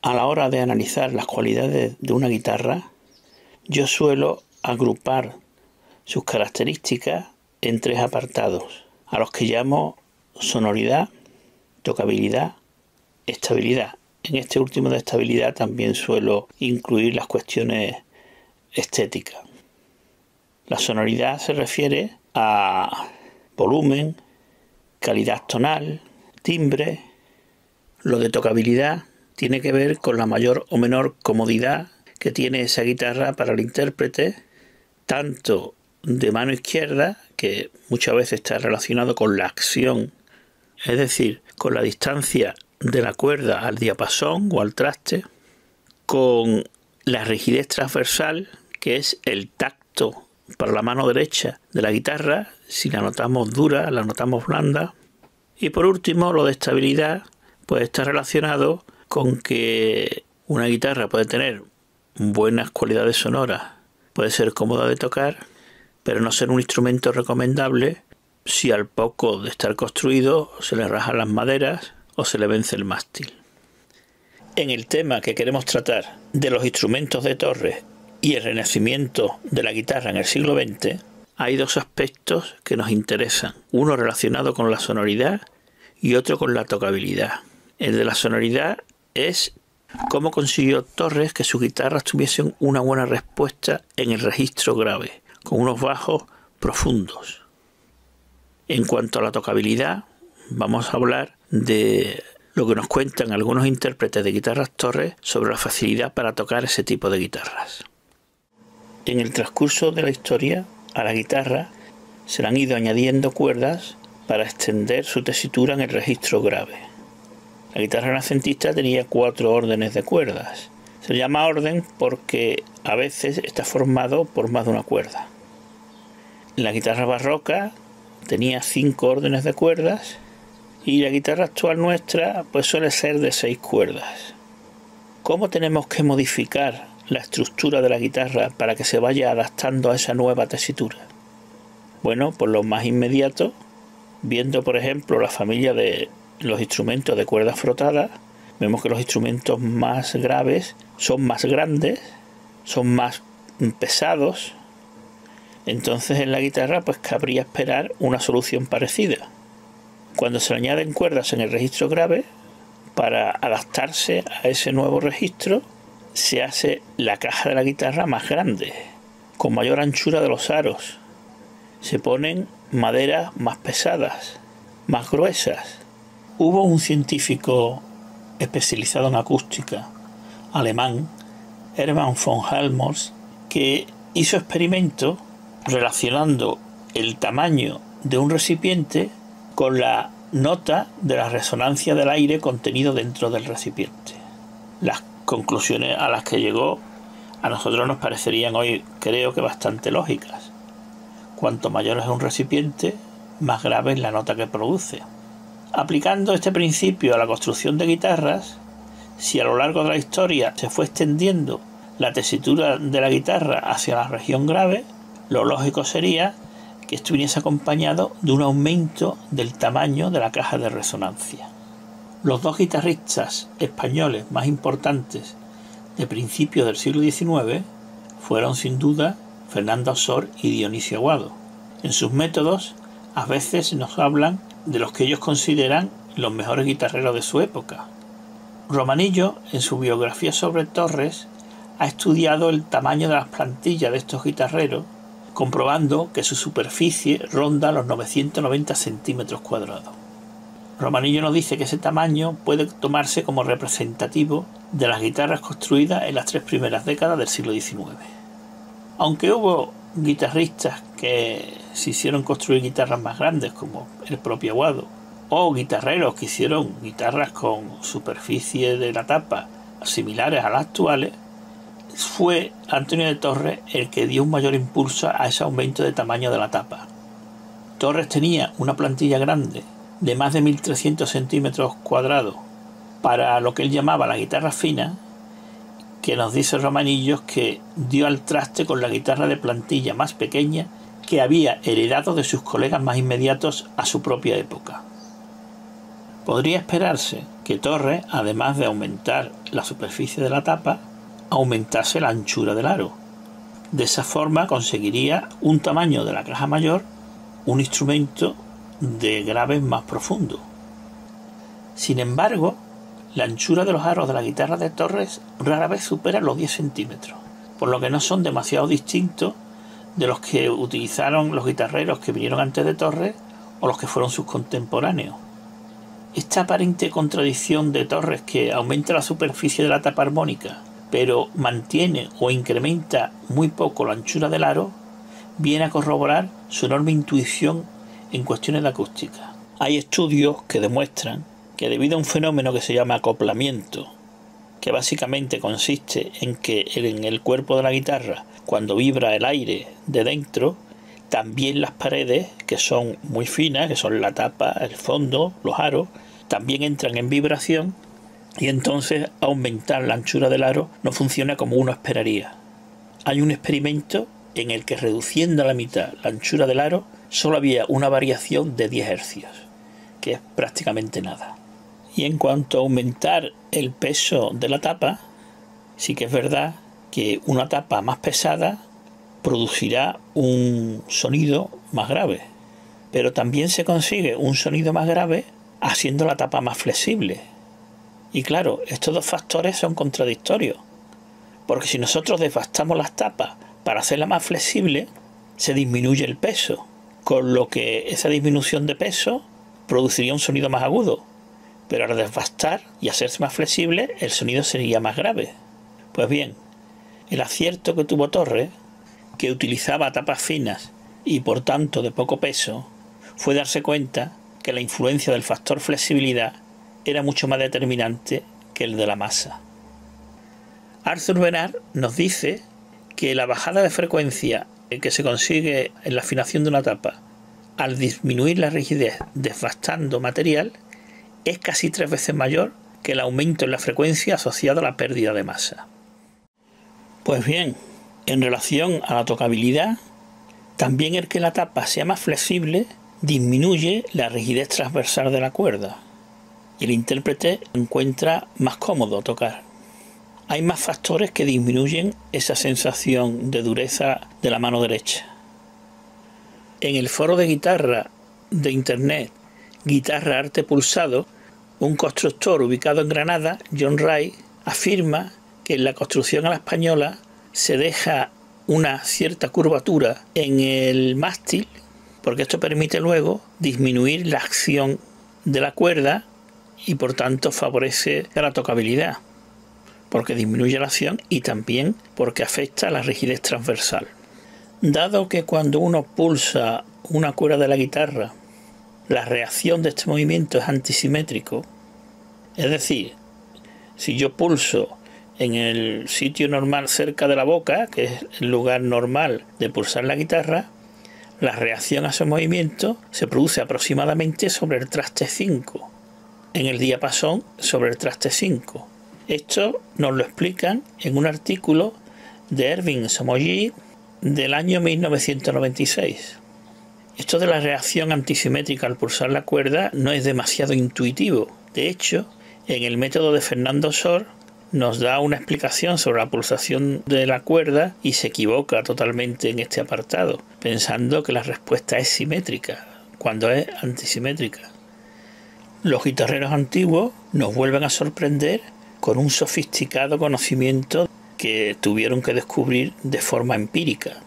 A la hora de analizar las cualidades de una guitarra, yo suelo agrupar sus características en 3 apartados, a los que llamo sonoridad, tocabilidad, estabilidad. En este último de estabilidad también suelo incluir las cuestiones estéticas. La sonoridad se refiere a volumen, calidad tonal, timbre. Lo de tocabilidad tiene que ver con la mayor o menor comodidad que tiene esa guitarra para el intérprete, tanto de mano izquierda, que muchas veces está relacionado con la acción, es decir, con la distancia de la cuerda al diapasón o al traste, con la rigidez transversal, que es el tacto para la mano derecha de la guitarra, si la notamos dura, la notamos blanda. Y por último, lo de estabilidad, pues está relacionado con que una guitarra puede tener buenas cualidades sonoras, puede ser cómoda de tocar, pero no ser un instrumento recomendable si al poco de estar construido se le rajan las maderas o se le vence el mástil. En el tema que queremos tratar de los instrumentos de torre y el renacimiento de la guitarra en el siglo XX, hay 2 aspectos que nos interesan, uno relacionado con la sonoridad y otro con la tocabilidad. El de la sonoridad es cómo consiguió Torres que sus guitarras tuviesen una buena respuesta en el registro grave, con unos bajos profundos. En cuanto a la tocabilidad, vamos a hablar de lo que nos cuentan algunos intérpretes de guitarras Torres sobre la facilidad para tocar ese tipo de guitarras. En el transcurso de la historia, a la guitarra se le han ido añadiendo cuerdas para extender su tesitura en el registro grave. La guitarra renacentista tenía 4 órdenes de cuerdas. Se llama orden porque a veces está formado por más de una cuerda. La guitarra barroca tenía 5 órdenes de cuerdas y la guitarra actual nuestra pues suele ser de 6 cuerdas. ¿Cómo tenemos que modificar la estructura de la guitarra para que se vaya adaptando a esa nueva tesitura? Bueno, pues lo más inmediato, viendo por ejemplo la familia de los instrumentos de cuerdas frotadas, vemos que los instrumentos más graves son más grandes, son más pesados. Entonces en la guitarra pues cabría esperar una solución parecida. Cuando se le añaden cuerdas en el registro grave, para adaptarse a ese nuevo registro, se hace la caja de la guitarra más grande, con mayor anchura de los aros. Se ponen maderas más pesadas, más gruesas. Hubo un científico especializado en acústica, alemán, Hermann von Helmholtz, que hizo experimentos relacionando el tamaño de un recipiente con la nota de la resonancia del aire contenido dentro del recipiente. Las conclusiones a las que llegó a nosotros nos parecerían hoy, creo que bastante lógicas. Cuanto mayor es un recipiente, más grave es la nota que produce. Aplicando este principio a la construcción de guitarras, si a lo largo de la historia se fue extendiendo la tesitura de la guitarra hacia la región grave, lo lógico sería que esto viniese acompañado de un aumento del tamaño de la caja de resonancia. Los 2 guitarristas españoles más importantes de principios del siglo XIX fueron sin duda Fernando Osor y Dionisio Aguado. En sus métodos a veces nos hablan de los que ellos consideran los mejores guitarreros de su época. Romanillo, en su biografía sobre Torres, ha estudiado el tamaño de las plantillas de estos guitarreros, comprobando que su superficie ronda los 990 centímetros cuadrados. Romanillo nos dice que ese tamaño puede tomarse como representativo de las guitarras construidas en las 3 primeras décadas del siglo XIX. Aunque hubo guitarristas que se hicieron construir guitarras más grandes, como el propio Aguado, o guitarreros que hicieron guitarras con superficie de la tapa similares a las actuales, fue Antonio de Torres el que dio un mayor impulso a ese aumento de tamaño de la tapa. Torres tenía una plantilla grande de más de 1300 centímetros cuadrados para lo que él llamaba la guitarra fina, que nos dice Romanillos que dio al traste con la guitarra de plantilla más pequeña que había heredado de sus colegas más inmediatos a su propia época. Podría esperarse que Torres, además de aumentar la superficie de la tapa, aumentase la anchura del aro. De esa forma conseguiría un tamaño de la caja mayor, un instrumento de graves más profundo. Sin embargo, la anchura de los aros de la guitarra de Torres rara vez supera los 10 centímetros, por lo que no son demasiado distintos de los que utilizaron los guitarreros que vinieron antes de Torres o los que fueron sus contemporáneos. Esta aparente contradicción de Torres, que aumenta la superficie de la tapa armónica pero mantiene o incrementa muy poco la anchura del aro, viene a corroborar su enorme intuición en cuestiones de acústica. Hay estudios que demuestran que debido a un fenómeno que se llama acoplamiento, que básicamente consiste en que en el cuerpo de la guitarra, cuando vibra el aire de dentro, también las paredes, que son muy finas, que son la tapa, el fondo, los aros, también entran en vibración, y entonces aumentar la anchura del aro no funciona como uno esperaría. Hay un experimento en el que, reduciendo a la mitad la anchura del aro, solo había una variación de 10 hercios, que es prácticamente nada. Y en cuanto a aumentar el peso de la tapa, sí que es verdad que una tapa más pesada producirá un sonido más grave, pero también se consigue un sonido más grave haciendo la tapa más flexible. Y claro, estos dos factores son contradictorios, porque si nosotros desbastamos las tapas para hacerla más flexible, se disminuye el peso, con lo que esa disminución de peso produciría un sonido más agudo, pero al desbastar y hacerse más flexible, el sonido sería más grave. Pues bien, el acierto que tuvo Torres, que utilizaba tapas finas y por tanto de poco peso, fue darse cuenta que la influencia del factor flexibilidad era mucho más determinante que el de la masa. Arthur Bernard nos dice que la bajada de frecuencia que se consigue en la afinación de una tapa al disminuir la rigidez desbastando material es casi 3 veces mayor que el aumento en la frecuencia asociado a la pérdida de masa. Pues bien, en relación a la tocabilidad, también el que la tapa sea más flexible disminuye la rigidez transversal de la cuerda y el intérprete encuentra más cómodo tocar. Hay más factores que disminuyen esa sensación de dureza de la mano derecha. En el foro de guitarra de internet Guitarra Arte Pulsado, un constructor ubicado en Granada, John Ray, afirma que en la construcción a la española se deja una cierta curvatura en el mástil, porque esto permite luego disminuir la acción de la cuerda y por tanto favorece la tocabilidad, porque disminuye la acción y también porque afecta a la rigidez transversal. Dado que cuando uno pulsa una cuerda de la guitarra, la reacción de este movimiento es antisimétrico, es decir, si yo pulso en el sitio normal cerca de la boca, que es el lugar normal de pulsar la guitarra, la reacción a ese movimiento se produce aproximadamente sobre el traste 5, en el diapasón sobre el traste 5. Esto nos lo explican en un artículo de Erwin Somogyi del año 1996. Esto de la reacción antisimétrica al pulsar la cuerda no es demasiado intuitivo. De hecho, en el método de Fernando Sor nos da una explicación sobre la pulsación de la cuerda y se equivoca totalmente en este apartado, pensando que la respuesta es simétrica, cuando es antisimétrica. Los guitarreros antiguos nos vuelven a sorprender con un sofisticado conocimiento que tuvieron que descubrir de forma empírica.